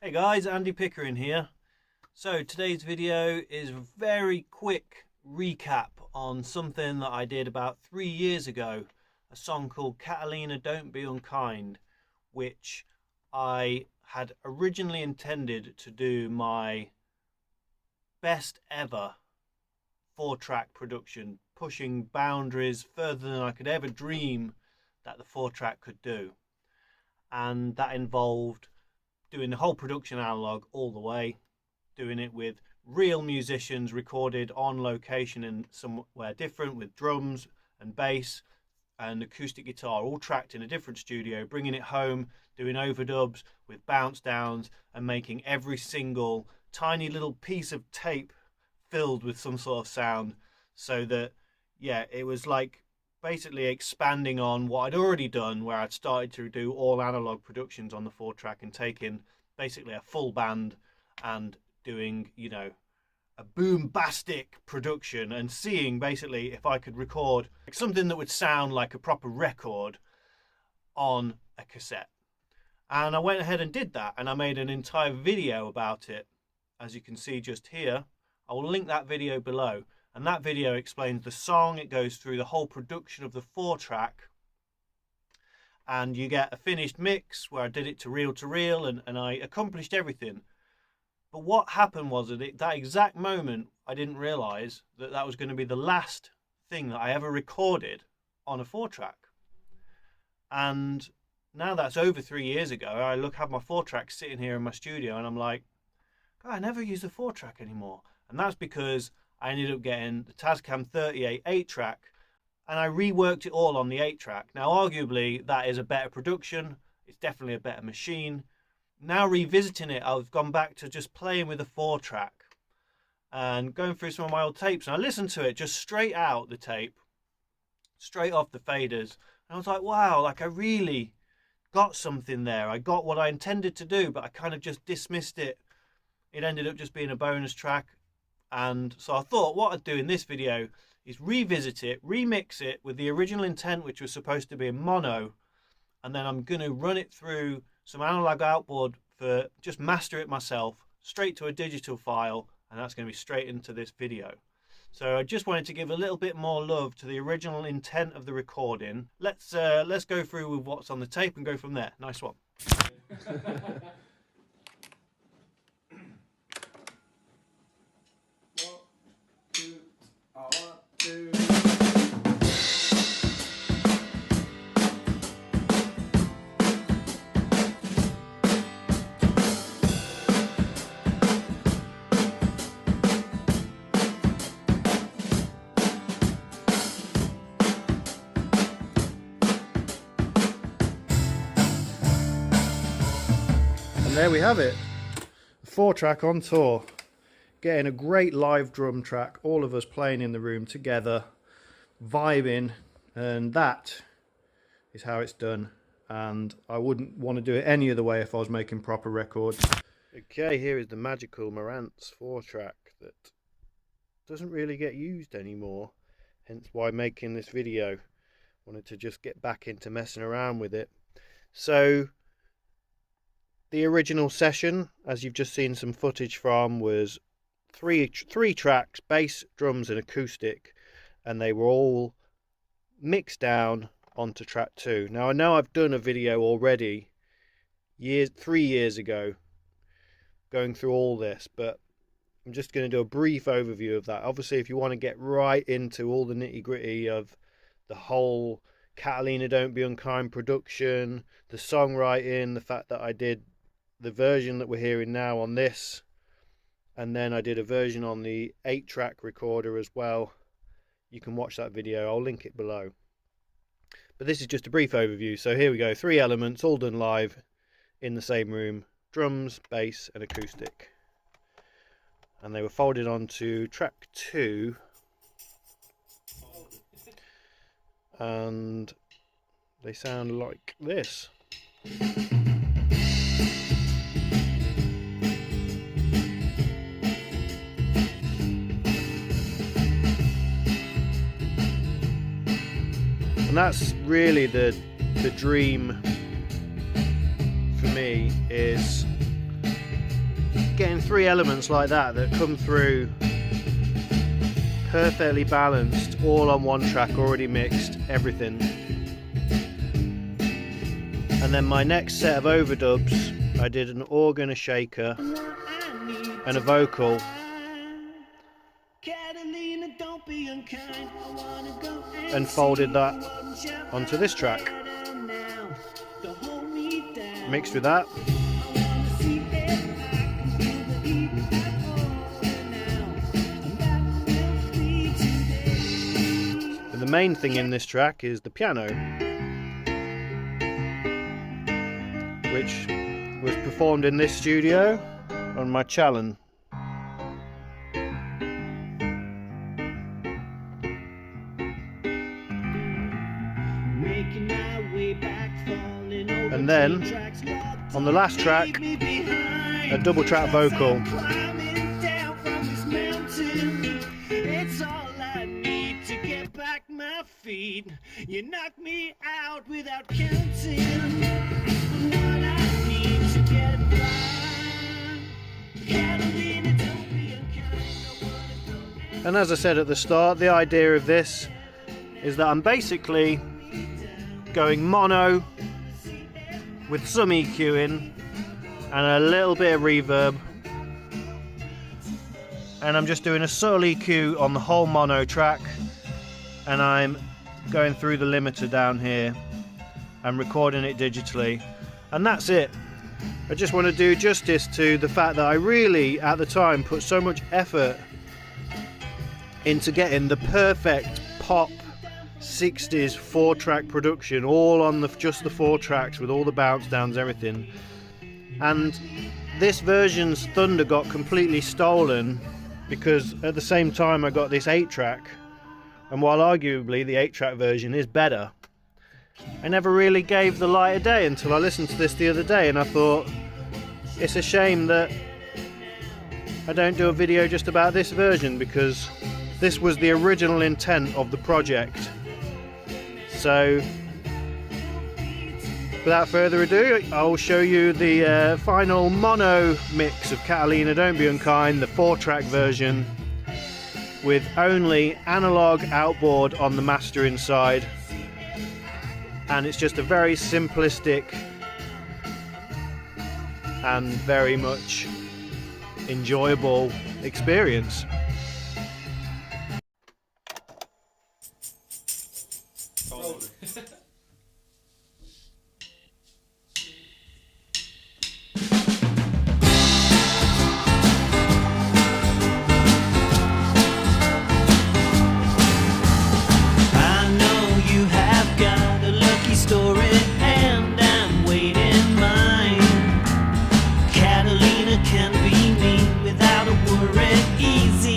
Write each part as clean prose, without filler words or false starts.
Hey guys, Andy Pickering here. So today's video is a very quick recap on something that I did about 3 years ago, a song called Catalina Don't Be Unkind, which I had originally intended to do my best ever 4-track production, pushing boundaries further than I could ever dream that the 4-track could do. And that involved doing the whole production analog all the way, doing it with real musicians recorded on location in somewhere different, with drums and bass and acoustic guitar all tracked in a different studio, bringing it home, doing overdubs with bounce downs and making every single tiny little piece of tape filled with some sort of sound, so that it was like basically expanding on what I'd already done, where I'd started to do all analog productions on the 4-track and taking basically a full band and doing, a boombastic production and seeing basically if I could record something that would sound like a proper record on a cassette. And I went ahead and did that, and I made an entire video about it, as you can see just here. I will link that video below. And that video explains the song. It goes through the whole production of the 4-track. And you get a finished mix where I did it to reel and I accomplished everything. But what happened was that at that exact moment, I didn't realise that that was going to be the last thing that I ever recorded on a 4-track. And now that's over 3 years ago, I have my 4-track sitting here in my studio and I'm like, God, I never use the 4-track anymore. And that's because I ended up getting the Tascam 38 8-track and I reworked it all on the 8-track. Now, arguably, that is a better production. It's definitely a better machine. Now, revisiting it, I've gone back to just playing with the 4-track and going through some of my old tapes. And I listened to it just straight out the tape, straight off the faders. And I was like, wow, like I really got something there. I got what I intended to do, but I kind of just dismissed it. It ended up just being a bonus track. And so I thought what I'd do in this video is revisit it, remix it with the original intent, which was supposed to be a mono, and then I'm going to run it through some analog outboard for just master it myself, straight to a digital file, and that's going to be straight into this video. So I just wanted to give a little bit more love to the original intent of the recording. Let's go through with what's on the tape and go from there. Nice one. And there we have it, the 4-track on tour, getting a great live drum track, all of us playing in the room together, vibing, and that is how it's done. And I wouldn't want to do it any other way if I was making proper records. Okay, here is the magical Marantz 4-track that doesn't really get used anymore, hence why making this video. Wanted to just get back into messing around with it. So the original session, as you've just seen some footage from, was three tracks, bass, drums and acoustic, and they were all mixed down onto track 2. Now, I know I've done a video already 3 years ago going through all this, but I'm just going to do a brief overview of that. Obviously, if you want to get right into all the nitty-gritty of the whole Catalina Don't Be Unkind production, the songwriting, the fact that I did the version that we're hearing now on this, and then I did a version on the 8-track recorder as well, you can watch that video. I'll link it below. But this is just a brief overview. So here we go, 3 elements all done live in the same room: drums, bass and acoustic, and they were folded onto track 2, and they sound like this. And that's really the dream for me, is getting three elements like that come through perfectly balanced, all on one track, already mixed, everything. And then my next set of overdubs, I did an organ, a shaker, and a vocal, and folded that onto this track. Mixed with that. And the main thing in this track is the piano, which was performed in this studio on my Challen. And then on the last track, a double track vocal. You knock me out without counting what I need to get by. And as I said at the start, the idea of this is that I'm basically going mono with some EQing and a little bit of reverb, and I'm just doing a subtle EQ on the whole mono track, and I'm going through the limiter down here and recording it digitally, and that's it. I just want to do justice to the fact that I really at the time put so much effort into getting the perfect pop 60s 4-track production, all on just the 4 tracks with all the bounce downs, everything. And this version's thunder got completely stolen because at the same time I got this 8-track, and while arguably the 8-track version is better, I never really gave the light of day until I listened to this the other day, and I thought it's a shame that I don't do a video just about this version, because this was the original intent of the project. So without further ado, I'll show you the final mono mix of Catalina Don't Be Unkind, the 4-track version, with only analog outboard on the master inside, and it's just a very simplistic and very much enjoyable experience. Easy.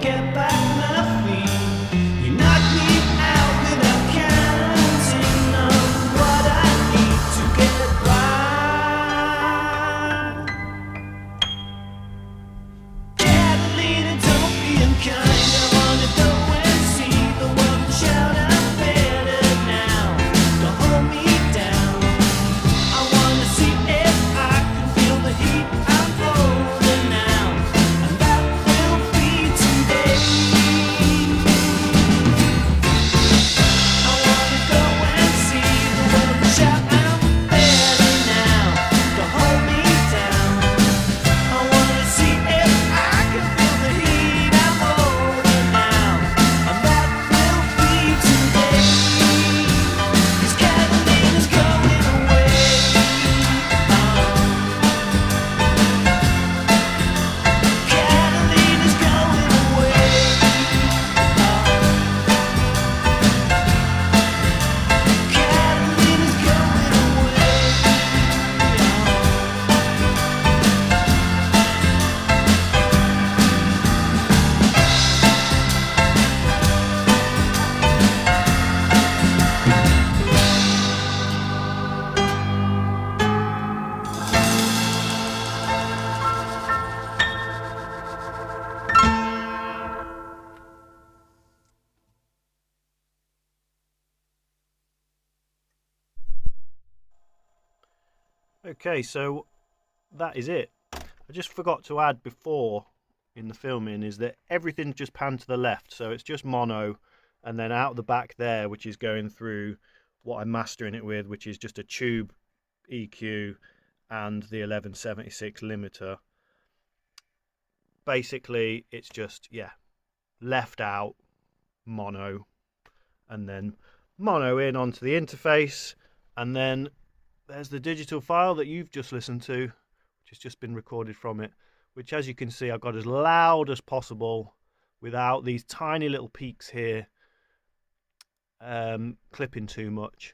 get back my feet. You knock me out without counting on what I need to get by. Catalina, don't be unkind. I wanna go and see the world and shout I'm better now. Don't hold me down. I wanna see if I can feel the heat I'm holding now, and that will be today. I wanna go and see the world and shout I'm better now. Don't hold me down. I wanna see if I can feel the heat I'm holding now, and that will be today. 'Cause Catalina's going away. Catalina's going away. Catalina's going away. Okay, so that is it. I just forgot to add before in the filming is that everything's just panned to the left, so it's just mono, and then out the back there, which is going through what I'm mastering it with, which is just a tube EQ and the 1176 limiter. Basically it's just, yeah, left out mono, and then mono in onto the interface, and then there's the digital file that you've just listened to, which has just been recorded from it, which, as you can see, I've got as loud as possible without these tiny little peaks here clipping too much.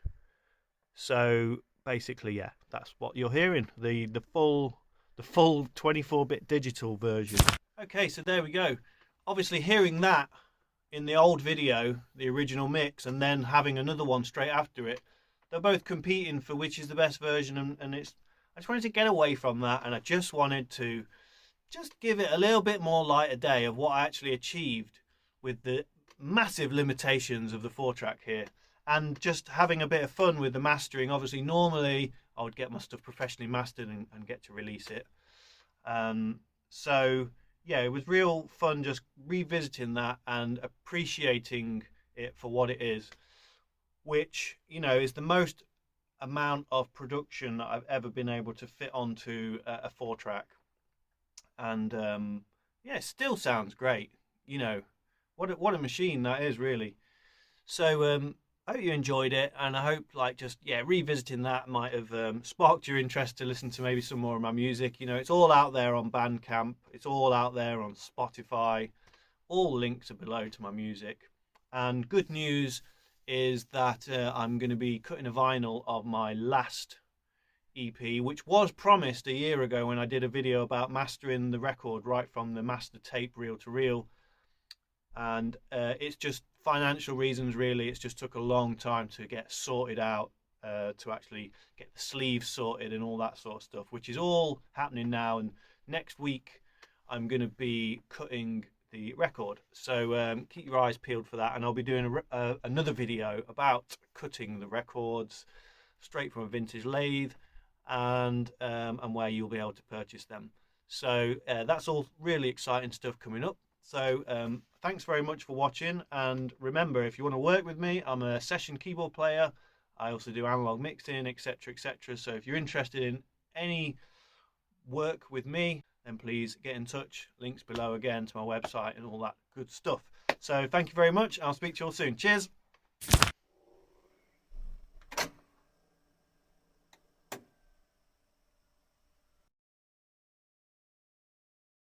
So basically, yeah, that's what you're hearing, the full 24-bit digital version. Okay, so there we go. Obviously, hearing that in the old video, the original mix, and then having another one straight after it, they're both competing for which is the best version, and I just wanted to get away from that, and I just wanted to just give it a little bit more light of day of what I actually achieved with the massive limitations of the 4-track here, and just having a bit of fun with the mastering. Obviously, normally I would get my stuff professionally mastered and get to release it. So yeah, it was real fun just revisiting that and appreciating it for what it is, which, you know, is the most amount of production that I've ever been able to fit onto a 4-track. And yeah, it still sounds great. You know, what a machine that is, really. So I hope you enjoyed it, and I hope, like, just, yeah, revisiting that might have sparked your interest to listen to maybe some more of my music. You know, it's all out there on Bandcamp, it's all out there on Spotify. All links are below to my music. And good news is that I'm going to be cutting a vinyl of my last EP, which was promised a year ago when I did a video about mastering the record right from the master tape reel to reel. And it's just financial reasons, really. It's just took a long time to get sorted out, to actually get the sleeves sorted and all that sort of stuff, which is all happening now. And next week I'm going to be cutting the record, so keep your eyes peeled for that, and I'll be doing another video about cutting the records straight from a vintage lathe, and where you'll be able to purchase them. So that's all really exciting stuff coming up. So thanks very much for watching, and remember, if you want to work with me, I'm a session keyboard player. I also do analog mixing, etc, etc. So if you're interested in any work with me, then please get in touch. Links below again to my website and all that good stuff. So thank you very much. I'll speak to you all soon. Cheers.